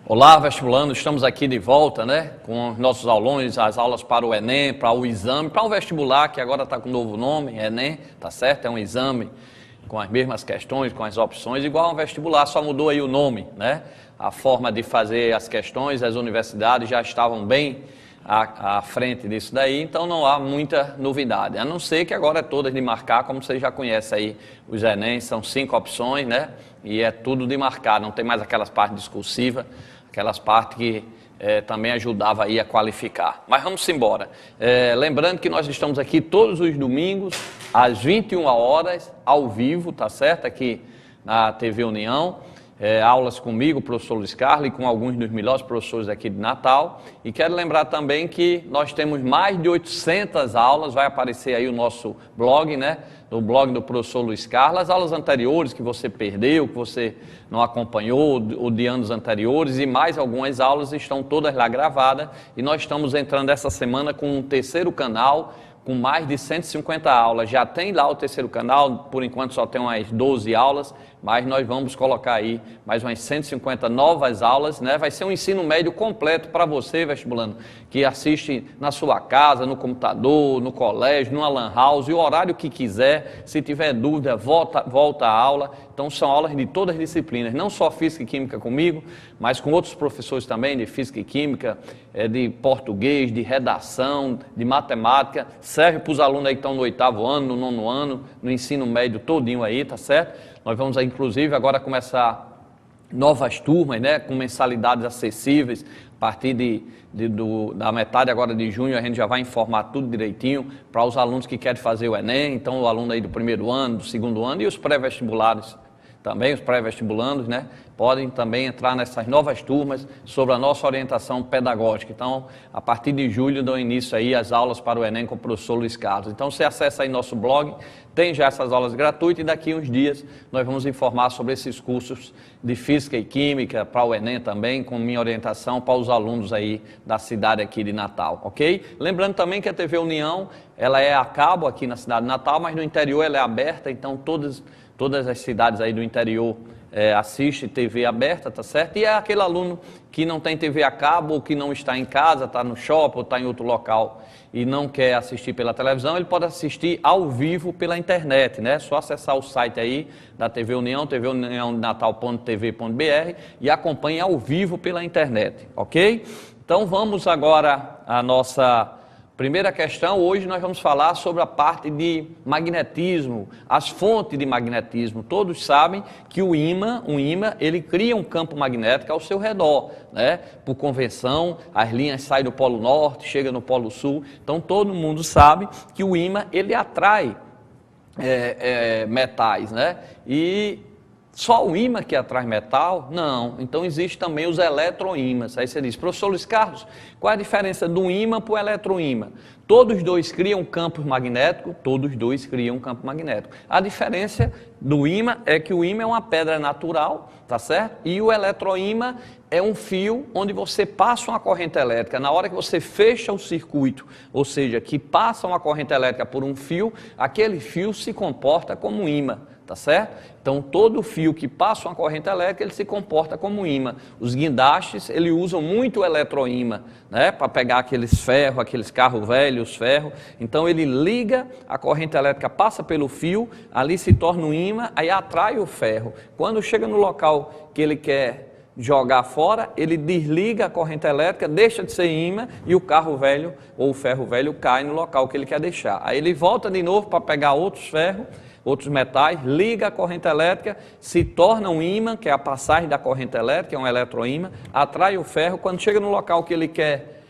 Olá, vestibulando, estamos aqui de volta, né, com os nossos alunos, as aulas para o Enem, para o exame, para o vestibular, que agora está com um novo nome, Enem, tá certo? É um exame com as mesmas questões, com as opções, igual ao vestibular, só mudou aí o nome, né? A forma de fazer as questões, as universidades já estavam bem à frente disso daí, então não há muita novidade, a não ser que agora é todas de marcar, como vocês já conhecem aí, os Enem, são 5 opções, né? E é tudo de marcar, não tem mais aquelas partes discursivas, aquelas partes que também ajudava aí a qualificar. Mas vamos embora. Lembrando que nós estamos aqui todos os domingos, às 21 horas, ao vivo, tá certo? Aqui na TV União. Aulas comigo, o professor Luiz Carlos, e com alguns dos melhores professores aqui de Natal. E quero lembrar também que nós temos mais de 800 aulas, vai aparecer aí o nosso blog, né? No blog do professor Luiz Carlos, as aulas anteriores que você perdeu, que você não acompanhou, ou de anos anteriores, e mais algumas aulas estão todas lá gravadas. E nós estamos entrando essa semana com um terceiro canal, com mais de 150 aulas. Já tem lá o terceiro canal, por enquanto só tem umas 12 aulas, mas nós vamos colocar aí mais umas 150 novas aulas, né? Vai ser um ensino médio completo para você, vestibulando, que assiste na sua casa, no computador, no colégio, numa lan house, e o horário que quiser. Se tiver dúvida, volta à aula. Então são aulas de todas as disciplinas, não só física e química comigo, mas com outros professores também de física e química, de português, de redação, de matemática. Serve para os alunos aí que estão no 8º ano, no 9º ano, no ensino médio todinho aí, tá certo? Nós vamos aí, inclusive, agora começar novas turmas, né, com mensalidades acessíveis. A partir da metade agora de junho, a gente já vai informar tudo direitinho para os alunos que querem fazer o Enem. Então, o aluno aí do 1º ano, do 2º ano e os pré-vestibulares também, os pré-vestibulandos, né, podem também entrar nessas novas turmas sobre a nossa orientação pedagógica. Então, a partir de julho, dão início aí as aulas para o Enem com o professor Luiz Carlos. Então, você acessa aí nosso blog, tem já essas aulas gratuitas, e daqui a uns dias nós vamos informar sobre esses cursos de Física e Química para o Enem também, com minha orientação para os alunos aí da cidade aqui de Natal, ok? Lembrando também que a TV União, ela é a cabo aqui na cidade de Natal, mas no interior ela é aberta, então todas as cidades aí do interior assistem TV aberta, tá certo? E é aquele aluno que não tem TV a cabo, ou que não está em casa, está no shopping, ou está em outro local e não quer assistir pela televisão, ele pode assistir ao vivo pela internet, né? Só acessar o site aí da TV União, tvuniãonatal.tv.br, e acompanhe ao vivo pela internet, ok? Então vamos agora à nossa primeira questão. Hoje nós vamos falar sobre a parte de magnetismo, as fontes de magnetismo. Todos sabem que o ímã, ele cria um campo magnético ao seu redor, né? Por convenção, as linhas saem do Polo Norte, chegam no Polo Sul. Então todo mundo sabe que o ímã, ele atrai metais, né? E só o ímã que atrai metal? Não. Então existe também os eletroímãs. Aí você diz, professor Luiz Carlos, qual é a diferença do ímã para o eletroímã? Todos dois criam campos magnéticos, todos dois criam um campo magnético. A diferença do ímã é que o ímã é uma pedra natural, tá certo? E o eletroímã é um fio onde você passa uma corrente elétrica. Na hora que você fecha o circuito, ou seja, que passa uma corrente elétrica por um fio, aquele fio se comporta como um ímã. Tá certo? Então, todo fio que passa uma corrente elétrica, ele se comporta como ímã. Os guindastes, eles usam muito o eletroímã, né? Para pegar aqueles ferros, aqueles carros velhos, ferros. Então, ele liga, a corrente elétrica passa pelo fio, ali se torna um ímã, aí atrai o ferro. Quando chega no local que ele quer jogar fora, ele desliga a corrente elétrica, deixa de ser ímã, e o carro velho ou o ferro velho cai no local que ele quer deixar. Aí ele volta de novo para pegar outros ferros, outros metais, liga a corrente elétrica, se torna um ímã, que é a passagem da corrente elétrica, é um eletroímã, atrai o ferro. Quando chega no local que ele quer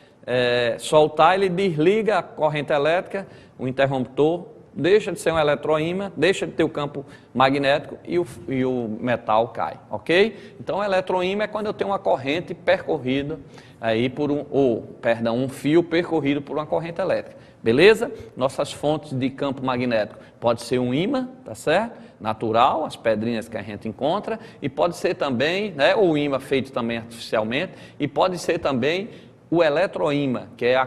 soltar, ele desliga a corrente elétrica, o interruptor, deixa de ser um eletroímã, deixa de ter o campo magnético e o metal cai, ok? Então o eletroímã é quando eu tenho uma corrente percorrida aí por um fio percorrido por uma corrente elétrica. Beleza? Nossas fontes de campo magnético pode ser um ímã, tá certo? Natural, as pedrinhas que a gente encontra, e pode ser também, né, o ímã feito também artificialmente, e pode ser também o eletroímã, que é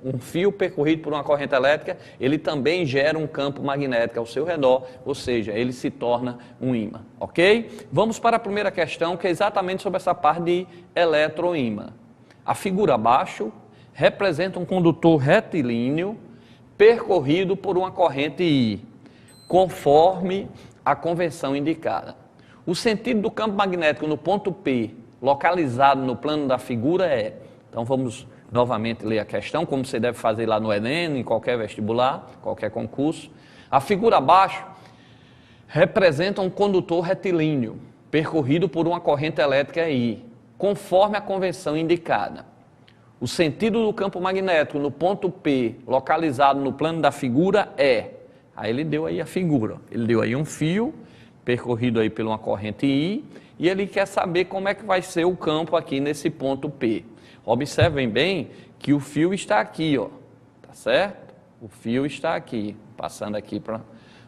um fio percorrido por uma corrente elétrica, ele também gera um campo magnético ao seu redor, ou seja, ele se torna um ímã, ok? Vamos para a primeira questão, que é exatamente sobre essa parte de eletroímã. A figura abaixo representa um condutor retilíneo percorrido por uma corrente I, conforme a convenção indicada. O sentido do campo magnético no ponto P, localizado no plano da figura é... Então vamos novamente ler a questão, como você deve fazer lá no Enem, em qualquer vestibular, qualquer concurso. A figura abaixo representa um condutor retilíneo, percorrido por uma corrente elétrica I, conforme a convenção indicada. O sentido do campo magnético no ponto P, localizado no plano da figura é... Aí ele deu aí a figura, ele deu aí um fio, percorrido aí por uma corrente I, e ele quer saber como é que vai ser o campo aqui nesse ponto P. Observem bem que o fio está aqui, ó, tá certo? O fio está aqui, passando aqui para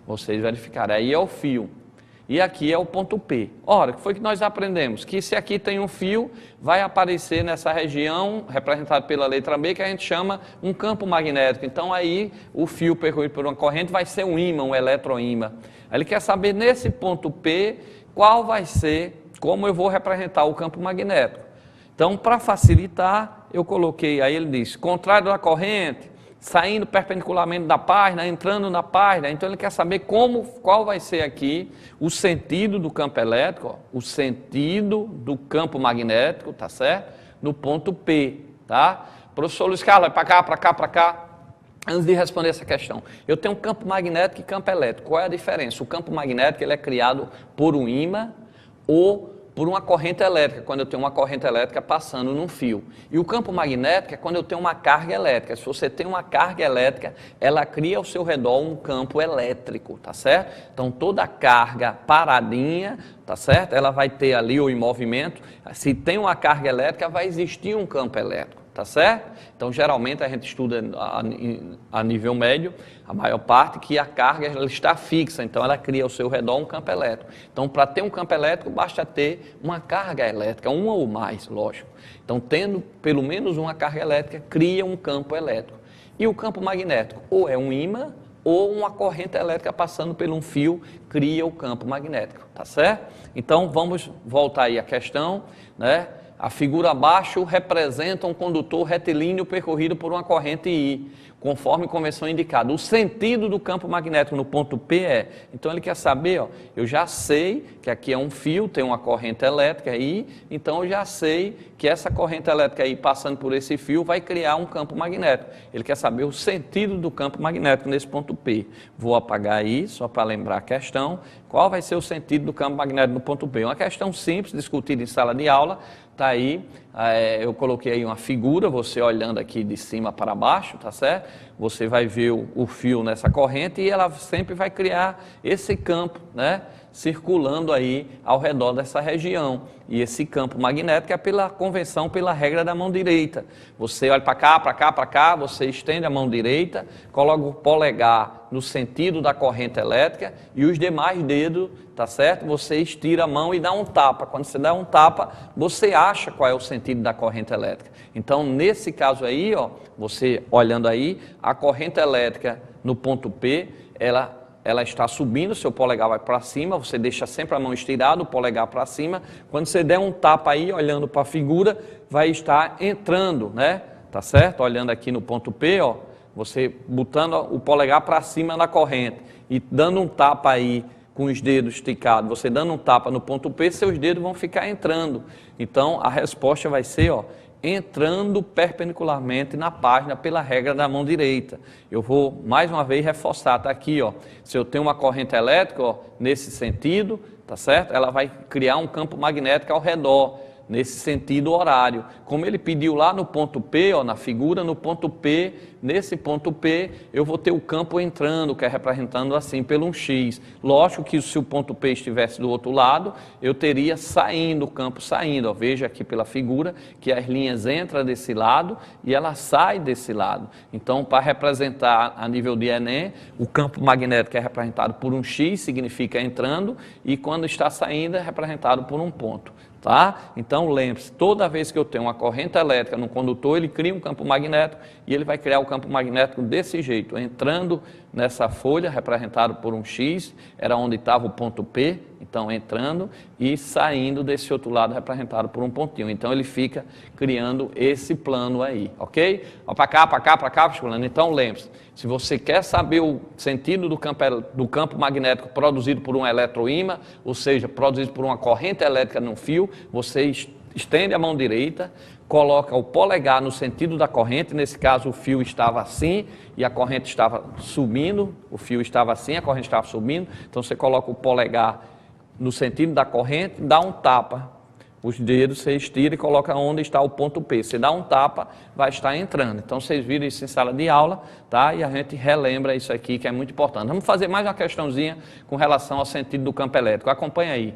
vocês verificarem. Aí é o fio. E aqui é o ponto P. Ora, o que foi que nós aprendemos? Que se aqui tem um fio, vai aparecer nessa região, representada pela letra B, que a gente chama um campo magnético. Então aí o fio percorrido por uma corrente vai ser um ímã, um eletroímã. Aí ele quer saber nesse ponto P, qual vai ser, como eu vou representar o campo magnético. Então, para facilitar, eu coloquei, aí ele diz, contrário da corrente, saindo perpendicularmente da página, entrando na página. Então ele quer saber qual vai ser aqui o sentido do campo elétrico, ó, o sentido do campo magnético, tá certo? No ponto P, tá? Professor Luiz Carlos, vai para cá, para cá, para cá. Antes de responder essa questão, eu tenho um campo magnético e campo elétrico. Qual é a diferença? O campo magnético ele é criado por um ímã ou por uma corrente elétrica, quando eu tenho uma corrente elétrica passando num fio. E o campo magnético é quando eu tenho uma carga elétrica. Se você tem uma carga elétrica, ela cria ao seu redor um campo elétrico, tá certo? Então toda carga paradinha, tá certo? Ela vai ter ali ou em movimento. Se tem uma carga elétrica, vai existir um campo elétrico. Tá certo? Então, geralmente, a gente estuda a nível médio, a maior parte, que a carga ela está fixa, então ela cria ao seu redor um campo elétrico. Então, para ter um campo elétrico, basta ter uma carga elétrica, uma ou mais, lógico. Então, tendo pelo menos uma carga elétrica, cria um campo elétrico. E o campo magnético, ou é um ímã, ou uma corrente elétrica passando por um fio, cria o campo magnético, tá certo? Então, vamos voltar aí à questão, né? A figura abaixo representa um condutor retilíneo percorrido por uma corrente I, conforme convenção indicada. O sentido do campo magnético no ponto P é... Então ele quer saber, ó, eu já sei que aqui é um fio, tem uma corrente elétrica I, então eu já sei que essa corrente elétrica I passando por esse fio vai criar um campo magnético. Ele quer saber o sentido do campo magnético nesse ponto P. Vou apagar aí, só para lembrar a questão. Qual vai ser o sentido do campo magnético no ponto P? Uma questão simples, discutida em sala de aula. Está aí, eu coloquei aí uma figura, você olhando aqui de cima para baixo, tá certo? Você vai ver o fio nessa corrente e ela sempre vai criar esse campo, né? Circulando aí ao redor dessa região. E esse campo magnético é pela convenção, pela regra da mão direita. Você olha para cá, para cá, para cá, você estende a mão direita, coloca o polegar no sentido da corrente elétrica e os demais dedos, tá certo? Você estira a mão e dá um tapa. Quando você dá um tapa, você acha qual é o sentido da corrente elétrica. Então, nesse caso aí, ó, você olhando aí, a corrente elétrica no ponto P, ela está subindo, seu polegar vai para cima, você deixa sempre a mão estirada, o polegar para cima. Quando você der um tapa aí, olhando para a figura, vai estar entrando, né? Tá certo? Olhando aqui no ponto P, ó, você botando o polegar para cima da corrente e dando um tapa aí com os dedos esticados, você dando um tapa no ponto P, seus dedos vão ficar entrando. Então, a resposta vai ser, ó, entrando perpendicularmente na página pela regra da mão direita. Eu vou mais uma vez reforçar, tá aqui, ó. Se eu tenho uma corrente elétrica, ó, nesse sentido, tá certo? Ela vai criar um campo magnético ao redor, nesse sentido horário. Como ele pediu lá no ponto P, ó, na figura, no ponto P, nesse ponto P, eu vou ter o campo entrando, que é representando assim, pelo um X. Lógico que se o ponto P estivesse do outro lado, eu teria saindo, o campo saindo. Ó, veja aqui pela figura que as linhas entram desse lado e ela sai desse lado. Então, para representar a nível de Enem, o campo magnético é representado por um X, significa entrando, e quando está saindo é representado por um ponto. Tá? Então, lembre-se, toda vez que eu tenho uma corrente elétrica no condutor, ele cria um campo magnético e ele vai criar o campo magnético desse jeito, entrando nessa folha, representado por um X, era onde estava o ponto P, então entrando, e saindo desse outro lado, representado por um pontinho. Então, ele fica criando esse plano aí, ok? Para cá, para cá, para cá, vestibulando. Então, lembre-se, se você quer saber o sentido do campo magnético produzido por um eletroímã, ou seja, produzido por uma corrente elétrica no fio, você estende a mão direita, coloca o polegar no sentido da corrente, nesse caso o fio estava assim e a corrente estava subindo, o fio estava assim, a corrente estava subindo, então você coloca o polegar no sentido da corrente, dá um tapa, os dedos você estira e coloca onde está o ponto P, você dá um tapa, vai estar entrando. Então vocês viram isso em sala de aula, tá? E a gente relembra isso aqui que é muito importante. Vamos fazer mais uma questãozinha com relação ao sentido do campo elétrico, acompanha aí.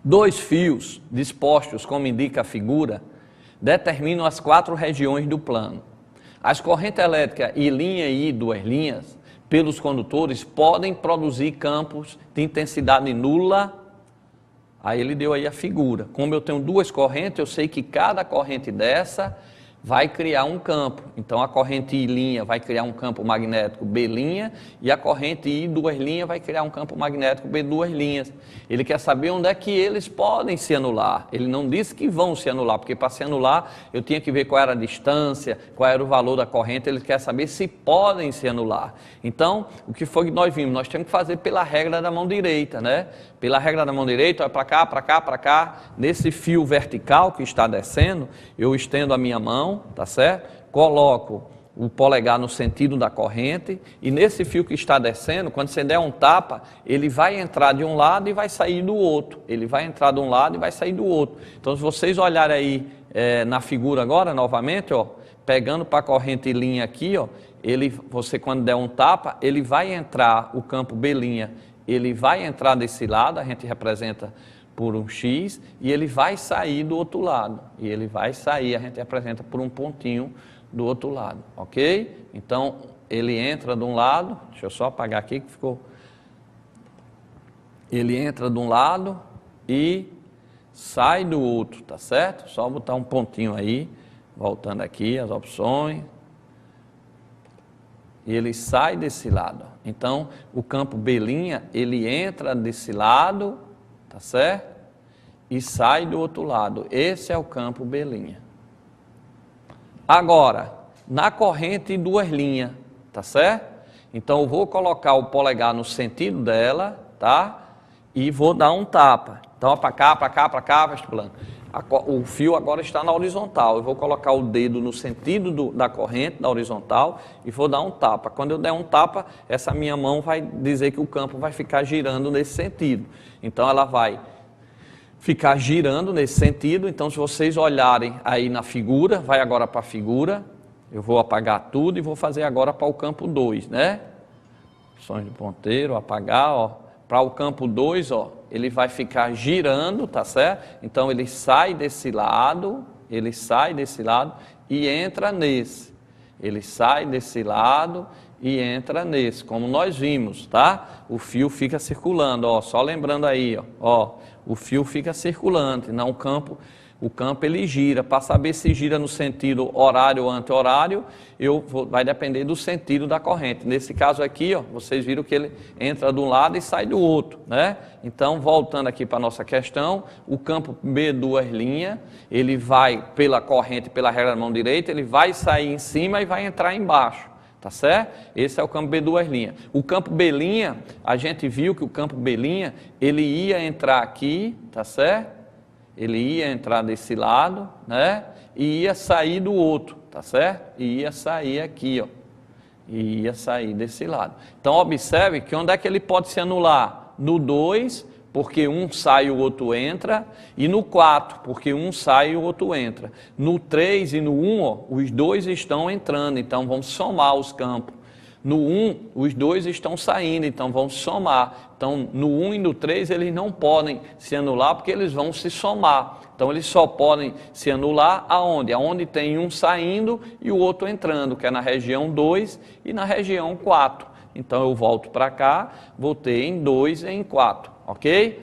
Dois fios dispostos, como indica a figura, determinam as 4 regiões do plano. As correntes elétricas I' e I2 linhas, pelos condutores, podem produzir campos de intensidade nula. Aí ele deu aí a figura. Como eu tenho 2 correntes, eu sei que cada corrente dessa vai criar um campo. Então a corrente I' vai criar um campo magnético B' e a corrente I2' vai criar um campo magnético B2'. Ele quer saber onde é que eles podem se anular. Ele não disse que vão se anular, porque para se anular eu tinha que ver qual era a distância, qual era o valor da corrente. Ele quer saber se podem se anular. Então, o que foi que nós vimos? Nós temos que fazer pela regra da mão direita, né? Pela regra da mão direita, para cá, para cá, para cá. Nesse fio vertical que está descendo, eu estendo a minha mão, tá certo? Coloco o polegar no sentido da corrente e nesse fio que está descendo, quando você der um tapa, ele vai entrar de um lado e vai sair do outro. Ele vai entrar de um lado e vai sair do outro. Então, se vocês olharem aí na figura agora, novamente, ó, pegando para a corrente I' aqui, ó, você quando der um tapa, ele vai entrar, o campo B', ele vai entrar desse lado, a gente representa por um X, e ele vai sair do outro lado. E ele vai sair, a gente apresenta por um pontinho do outro lado, ok? Então, ele entra de um lado, deixa eu só apagar aqui que ficou... Ele entra de um lado e sai do outro, tá certo? Só botar um pontinho aí, voltando aqui as opções. E ele sai desse lado. Então, o campo B', ele entra desse lado, tá certo? E sai do outro lado. Esse é o campo B'. Agora, na corrente duas linhas, tá certo? Então, eu vou colocar o polegar no sentido dela, tá? E vou dar um tapa. Então, para cá, para cá, para cá, vestibulando. O fio agora está na horizontal. Eu vou colocar o dedo no sentido da corrente, da horizontal, e vou dar um tapa. Quando eu der um tapa, essa minha mão vai dizer que o campo vai ficar girando nesse sentido. Então, ela vai ficar girando nesse sentido. Então, se vocês olharem aí na figura, vai agora para a figura, eu vou apagar tudo e vou fazer agora para o campo 2, né? Opções de ponteiro, apagar, ó. Para o campo 2, ó, ele vai ficar girando, tá certo? Então, ele sai desse lado e entra nesse. Ele sai desse lado e entra nesse, como nós vimos, tá? O fio fica circulando, ó, só lembrando aí, ó, o fio fica circulante, não o campo ele gira. Para saber se gira no sentido horário ou anti-horário, vai depender do sentido da corrente. Nesse caso aqui, ó, vocês viram que ele entra de um lado e sai do outro, né? Então, voltando aqui para a nossa questão, o campo B', ele vai pela corrente, pela regra da mão direita, ele vai sair em cima e vai entrar embaixo. Tá certo? Esse é o campo B'. O campo B', a gente viu que o campo B', ele ia entrar aqui, tá certo? Ele ia entrar desse lado, né? E ia sair do outro, tá certo? E ia sair aqui, ó. E ia sair desse lado. Então, observe que onde é que ele pode se anular? No 2 porque um sai e o outro entra, e no 4, porque um sai e o outro entra. No 3 e no 1, ó, os dois estão entrando, então vamos somar os campos. No 1, os dois estão saindo, então vão somar. Então, no 1 e no 3, eles não podem se anular, porque eles vão se somar. Então, eles só podem se anular aonde? Aonde tem um saindo e o outro entrando, que é na região 2 e na região 4. Então, eu volto para cá, vou ter em 2 e em 4, ok?